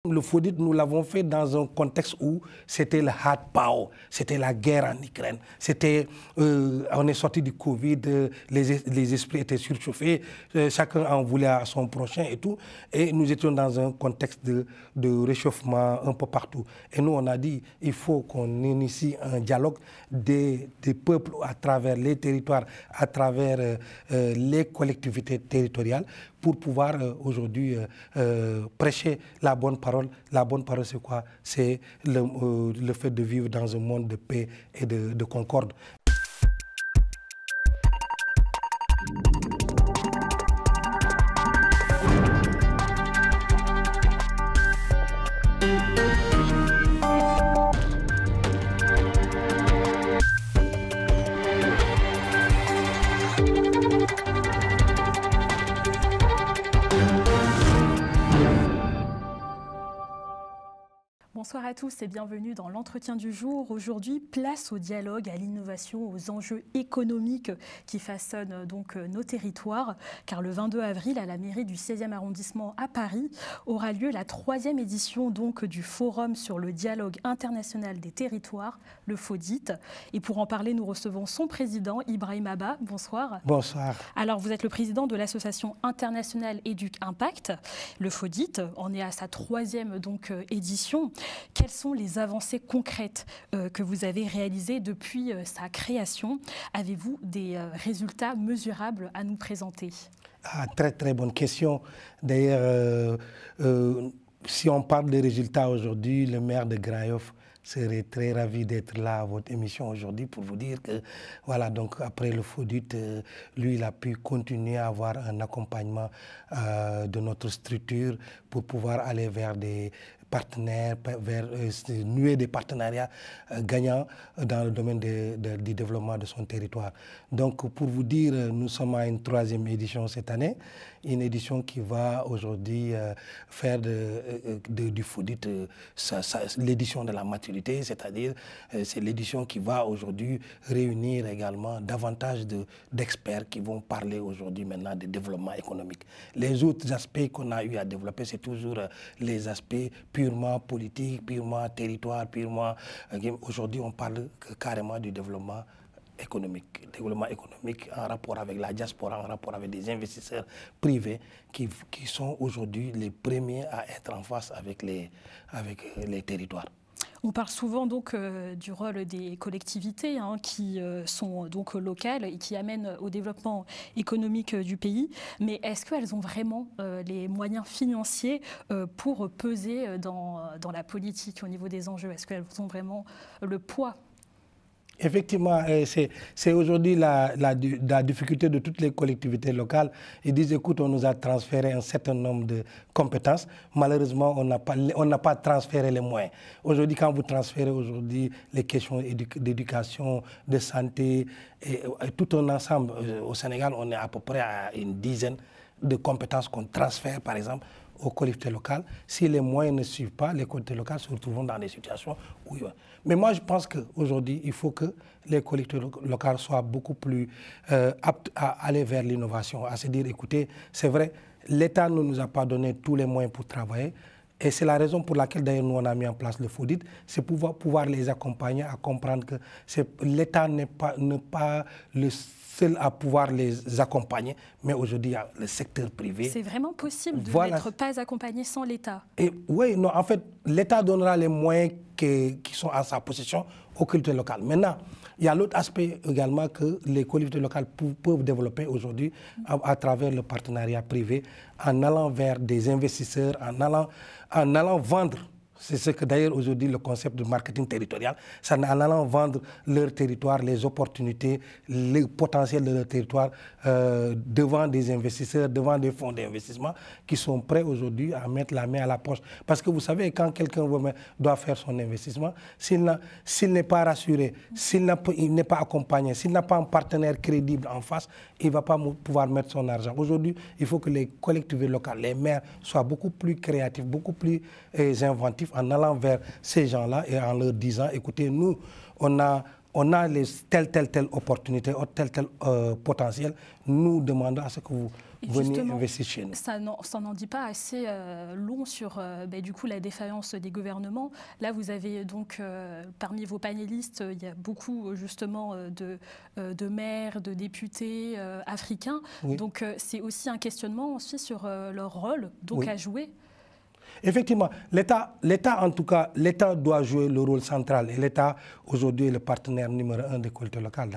Le FODIT, nous l'avons fait dans un contexte où c'était le hard power, c'était la guerre en Ukraine, on est sorti du Covid, les esprits étaient surchauffés, chacun en voulait à son prochain et tout, et nous étions dans un contexte de réchauffement un peu partout. Et nous, on a dit, il faut qu'on initie un dialogue des peuples à travers les territoires, à travers les collectivités territoriales, pour pouvoir aujourd'hui prêcher la bonne parole. La bonne parole, c'est quoi? C'est le fait de vivre dans un monde de paix et de concorde. Bonsoir à tous et bienvenue dans l'entretien du jour. Aujourd'hui, place au dialogue, à l'innovation, aux enjeux économiques qui façonnent donc nos territoires. Car le 22 avril, à la mairie du 16e arrondissement à Paris, aura lieu la 3e édition donc du Forum sur le dialogue international des territoires, le FODIT. Et pour en parler, nous recevons son président, Ibrahim Abba. Bonsoir. Bonsoir. Alors, vous êtes le président de l'association internationale Éduc Impact. Le FODIT en est à sa 3e donc édition. Quelles sont les avancées concrètes que vous avez réalisées depuis sa création? Avez-vous des résultats mesurables à nous présenter? Très très bonne question. D'ailleurs, si on parle des résultats aujourd'hui, le maire de Grand Yoff serait très ravi d'être là à votre émission aujourd'hui pour vous dire que, voilà, donc après le FODIT, lui, il a pu continuer à avoir un accompagnement de notre structure pour pouvoir aller vers des partenaires, vers nouer des partenariats gagnants dans le domaine du développement de son territoire. Donc, pour vous dire, nous sommes à une 3e édition cette année, une édition qui va aujourd'hui faire du FODIT l'édition de la maturité, c'est-à-dire c'est l'édition qui va aujourd'hui réunir également davantage d'experts qui vont parler aujourd'hui maintenant de développement économique. Les autres aspects qu'on a eu à développer, c'est toujours les aspects purement politique, purement territoire, purement... Aujourd'hui, on parle carrément du développement économique. Développement économique en rapport avec la diaspora, en rapport avec des investisseurs privés qui sont aujourd'hui les premiers à être en face avec les territoires. On parle souvent donc du rôle des collectivités qui sont donc locales et qui amènent au développement économique du pays. Mais est-ce qu'elles ont vraiment les moyens financiers pour peser dans la politique au niveau des enjeux? Est-ce qu'elles ont vraiment le poids? Effectivement, c'est aujourd'hui la difficulté de toutes les collectivités locales. Ils disent, écoute, on nous a transféré un certain nombre de compétences. Malheureusement, on n'a pas transféré les moyens. Aujourd'hui, quand vous transférez aujourd'hui les questions d'éducation, de santé, et tout un ensemble, au Sénégal, on est à peu près à une dizaine de compétences qu'on transfère, par exemple, aux collectivités locales. Si les moyens ne suivent pas, les collectivités locales se retrouvent dans des situations où... Mais moi, je pense qu'aujourd'hui, il faut que les collectivités locales soient beaucoup plus aptes à aller vers l'innovation, à se dire, écoutez, c'est vrai, l'État ne nous a pas donné tous les moyens pour travailler, et c'est la raison pour laquelle, d'ailleurs, nous, on a mis en place le FODIT, c'est pouvoir les accompagner à comprendre que l'État n'est pas le seul à pouvoir les accompagner, mais aujourd'hui, il y a le secteur privé. C'est vraiment possible de n'être pas accompagné sans l'État? Oui, non, en fait, l'État donnera les moyens qui sont à sa possession aux collectivités locales. Maintenant, il y a l'autre aspect également que les collectivités locales peuvent développer aujourd'hui à travers le partenariat privé, en allant vers des investisseurs, en allant vendre. C'est ce que d'ailleurs aujourd'hui le concept de marketing territorial, c'est en allant vendre leur territoire, les opportunités, le potentiel de leur territoire devant des investisseurs, devant des fonds d'investissement qui sont prêts aujourd'hui à mettre la main à la poche. Parce que vous savez, quand quelqu'un doit faire son investissement, s'il n'est pas rassuré, s'il n'est pas accompagné, s'il n'a pas un partenaire crédible en face, il ne va pas pouvoir mettre son argent. Aujourd'hui, il faut que les collectivités locales, les maires soient beaucoup plus créatifs, beaucoup plus inventifs en allant vers ces gens-là et en leur disant, écoutez, nous, on a on a telle opportunité, tel potentiel, nous demandons à ce que vous veniez investir chez nous. Ça n'en dit pas assez long sur du coup, la défaillance des gouvernements. Là, vous avez donc, parmi vos panélistes, il y a beaucoup justement de maires, de députés africains. Oui. Donc c'est aussi un questionnement aussi sur leur rôle donc, à jouer. Effectivement, l'État, en tout cas, l'État doit jouer le rôle central. Et l'État, aujourd'hui, est le partenaire numéro 1 des collectivités locales.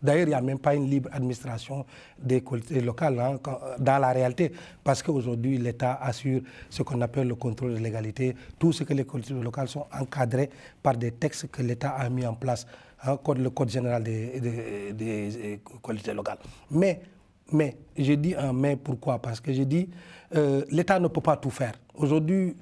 D'ailleurs, il n'y a même pas une libre administration des collectivités locales dans la réalité. Parce qu'aujourd'hui, l'État assure ce qu'on appelle le contrôle de légalité. Tout ce que les collectivités locales sont encadrées par des textes que l'État a mis en place, le Code général des collectivités locales. Mais je dis un mais, pourquoi? Parce que je dis l'État ne peut pas tout faire. Aujourd'hui,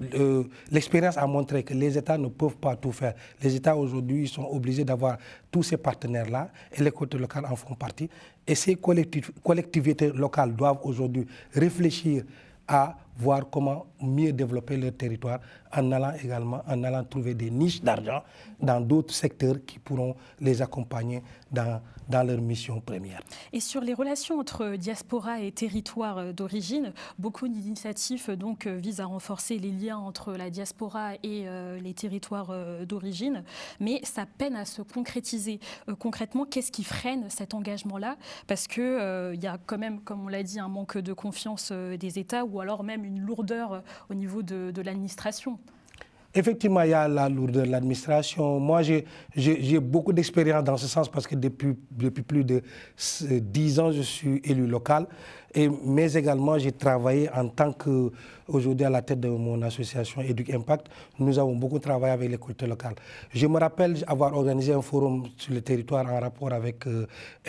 l'expérience a montré que les États ne peuvent pas tout faire. Les États aujourd'hui sont obligés d'avoir tous ces partenaires-là et les collectivités locales en font partie. Et ces collectivités locales doivent aujourd'hui réfléchir à voir comment mieux développer leur territoire en allant trouver des niches d'argent dans d'autres secteurs qui pourront les accompagner dans leur mission première. Et sur les relations entre diaspora et territoire d'origine, beaucoup d'initiatives donc visent à renforcer les liens entre la diaspora et les territoires d'origine, mais ça peine à se concrétiser. Concrètement, qu'est-ce qui freine cet engagement-là? Parce qu'il y a quand même, comme on l'a dit, un manque de confiance des États ou alors même une lourdeur au niveau de l'administration. Effectivement, il y a la lourdeur de l'administration. Moi, j'ai beaucoup d'expérience dans ce sens parce que depuis plus de 10 ans, je suis élu local. Mais également, j'ai travaillé en tant qu'aujourd'hui à la tête de mon association Educ Impact. Nous avons beaucoup travaillé avec les collectivités locales. Je me rappelle avoir organisé un forum sur le territoire en rapport avec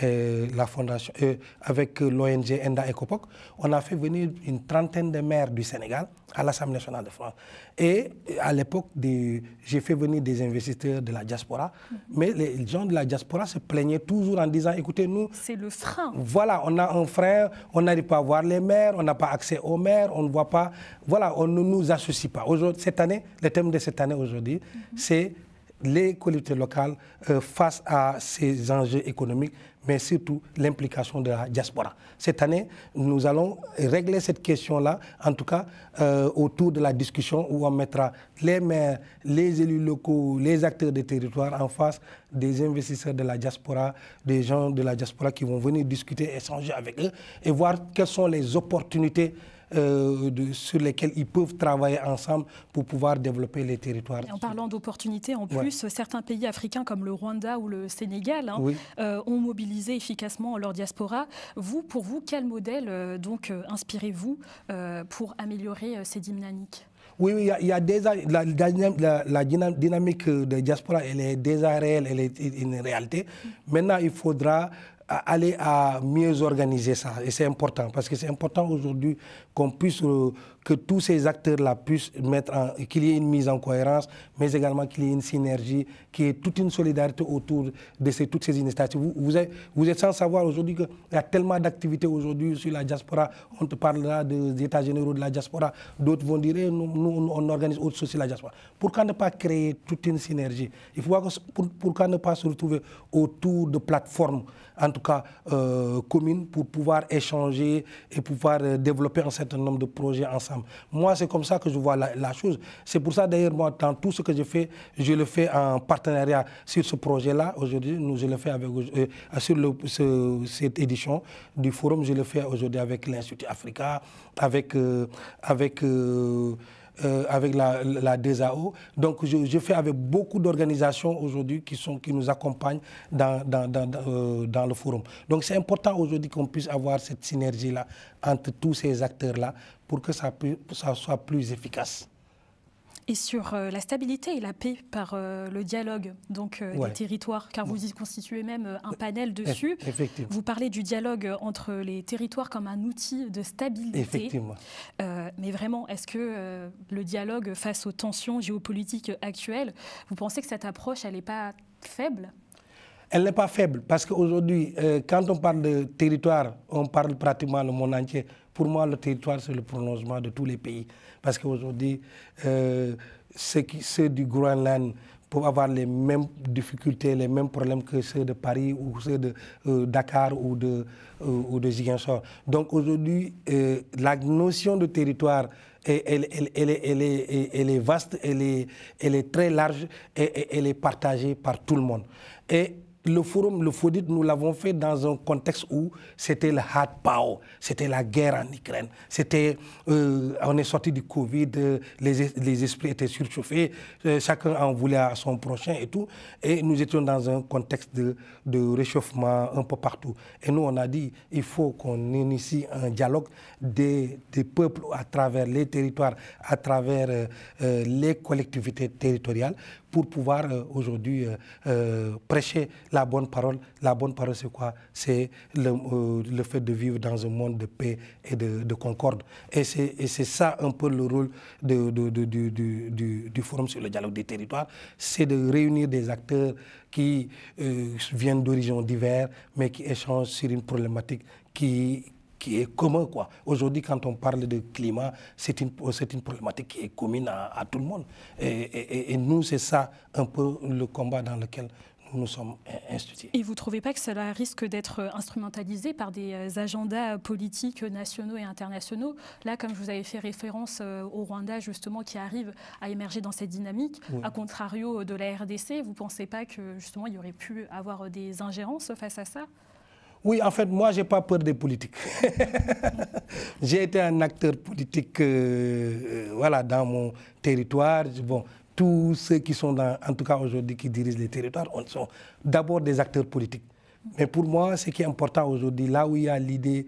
la fondation, avec l'ONG Enda Ecopoc. On a fait venir une trentaine de maires du Sénégal à l'Assemblée nationale de France. Et à l'époque, j'ai fait venir des investisseurs de la diaspora. Mais les gens de la diaspora se plaignaient toujours en disant, écoutez, nous... C'est le frein. Voilà, on a un frein, on n'arrive pas à voir les maires, on n'a pas accès aux maires, on ne voit pas... Voilà, on ne nous associe pas. Cette année, le thème de cette année aujourd'hui, c'est les collectivités locales face à ces enjeux économiques, mais surtout l'implication de la diaspora. Cette année, nous allons régler cette question-là, en tout cas autour de la discussion où on mettra les maires, les élus locaux, les acteurs des territoires en face des investisseurs de la diaspora, des gens de la diaspora qui vont venir discuter, échanger avec eux et voir quelles sont les opportunités sur lesquels ils peuvent travailler ensemble pour pouvoir développer les territoires. Et en parlant d'opportunités, en plus, certains pays africains comme le Rwanda ou le Sénégal ont mobilisé efficacement leur diaspora. Pour vous, quel modèle inspirez-vous pour améliorer ces dynamiques? Oui, il y a déjà la dynamique de diaspora, elle est déjà réelle, elle est une réalité. Maintenant, il faudra aller à mieux organiser ça. Et c'est important, parce que c'est important aujourd'hui qu'on puisse, que tous ces acteurs-là puissent qu'il y ait une mise en cohérence, mais également qu'il y ait une synergie, qu'il y ait toute une solidarité autour de toutes ces initiatives. Vous êtes sans savoir aujourd'hui qu'il y a tellement d'activités aujourd'hui sur la diaspora. On te parlera des états généraux de la diaspora. D'autres vont dire, nous, on organise autre chose sur la diaspora. Pourquoi ne pas créer toute une synergie? Il faut voir pourquoi ne pas se retrouver autour de plateformes, en tout cas communes, pour pouvoir échanger et pouvoir développer un certain nombre de projets ensemble. Moi, c'est comme ça que je vois la chose. C'est pour ça, d'ailleurs, moi, dans tout ce que je fais, je le fais en partenariat sur ce projet-là. Aujourd'hui, je le fais sur cette édition du forum, je le fais aujourd'hui avec l'Institut Africa, avec la DESAO. Donc, je fais avec beaucoup d'organisations aujourd'hui qui nous accompagnent dans le forum. Donc, c'est important aujourd'hui qu'on puisse avoir cette synergie-là entre tous ces acteurs-là pour que ça soit plus efficace. Et sur la stabilité et la paix par le dialogue des territoires, car vous y constituez même un panel dessus. Effectivement. Vous parlez du dialogue entre les territoires comme un outil de stabilité. Effectivement. Mais vraiment, est-ce que le dialogue face aux tensions géopolitiques actuelles, vous pensez que cette approche, elle n'est pas faible ? Elle n'est pas faible, parce qu'aujourd'hui, quand on parle de territoire, on parle pratiquement le monde entier. Pour moi, le territoire, c'est le prolongement de tous les pays. Parce qu'aujourd'hui, ceux du Groenland peuvent avoir les mêmes difficultés, les mêmes problèmes que ceux de Paris ou ceux de Dakar ou de Ziguinchor. Donc aujourd'hui, la notion de territoire, elle est vaste, elle est très large et elle est partagée par tout le monde. Et le forum, le FODIT, nous l'avons fait dans un contexte où c'était le hard power, c'était la guerre en Ukraine, on est sorti du Covid, les esprits étaient surchauffés, chacun en voulait à son prochain et tout, et nous étions dans un contexte de réchauffement un peu partout. Et nous, on a dit, il faut qu'on initie un dialogue des peuples à travers les territoires, à travers les collectivités territoriales, pour pouvoir aujourd'hui prêcher la bonne parole. La bonne parole, c'est quoi? C'est le fait de vivre dans un monde de paix et de concorde. Et c'est ça un peu le rôle du Forum sur le dialogue des territoires, c'est de réunir des acteurs qui viennent d'horizons divers, mais qui échangent sur une problématique qui est commun, quoi. Aujourd'hui, quand on parle de climat, c'est une problématique qui est commune à tout le monde. Et nous, c'est ça un peu le combat dans lequel nous nous sommes institués. Et vous ne trouvez pas que cela risque d'être instrumentalisé par des agendas politiques nationaux et internationaux? Là, comme je vous avais fait référence au Rwanda, justement, qui arrive à émerger dans cette dynamique, oui. À contrario de la RDC, vous ne pensez pas que, justement, il y aurait pu avoir des ingérences face à ça? Oui, en fait, moi, je n'ai pas peur des politiques. J'ai été un acteur politique voilà, dans mon territoire. Bon, tous ceux qui sont, en tout cas aujourd'hui, qui dirigent les territoires, sont d'abord des acteurs politiques. Mais pour moi, ce qui est important aujourd'hui, là où il y a l'idée,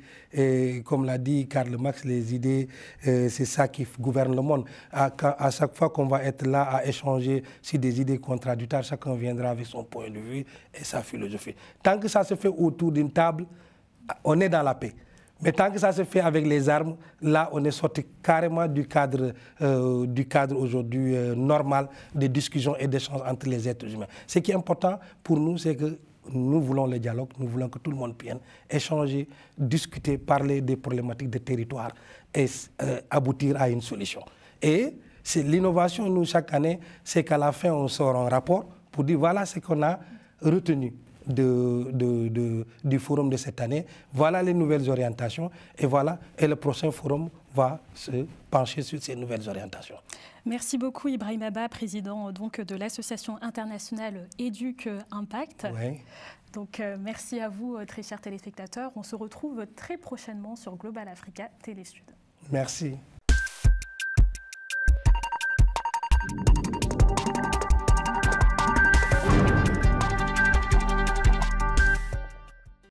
comme l'a dit Karl Marx, les idées, c'est ça qui gouverne le monde. À chaque fois qu'on va être là à échanger sur des idées contradictoires, chacun viendra avec son point de vue et sa philosophie. Tant que ça se fait autour d'une table, on est dans la paix. Mais tant que ça se fait avec les armes, là, on est sorti carrément du cadre aujourd'hui normal de discussion et d'échange entre les êtres humains. Ce qui est important pour nous, c'est que nous voulons le dialogue, nous voulons que tout le monde vienne échanger, discuter, parler des problématiques de territoire et aboutir à une solution. Et c'est l'innovation, nous, chaque année, c'est qu'à la fin, on sort un rapport pour dire voilà ce qu'on a retenu du forum de cette année, voilà les nouvelles orientations et voilà, et le prochain forum va se pencher sur ces nouvelles orientations. Merci beaucoup Ibrahim Abba, président donc, de l'association internationale Éduc Impact. Oui. Donc merci à vous très chers téléspectateurs. On se retrouve très prochainement sur Global Africa Télé Sud. Merci.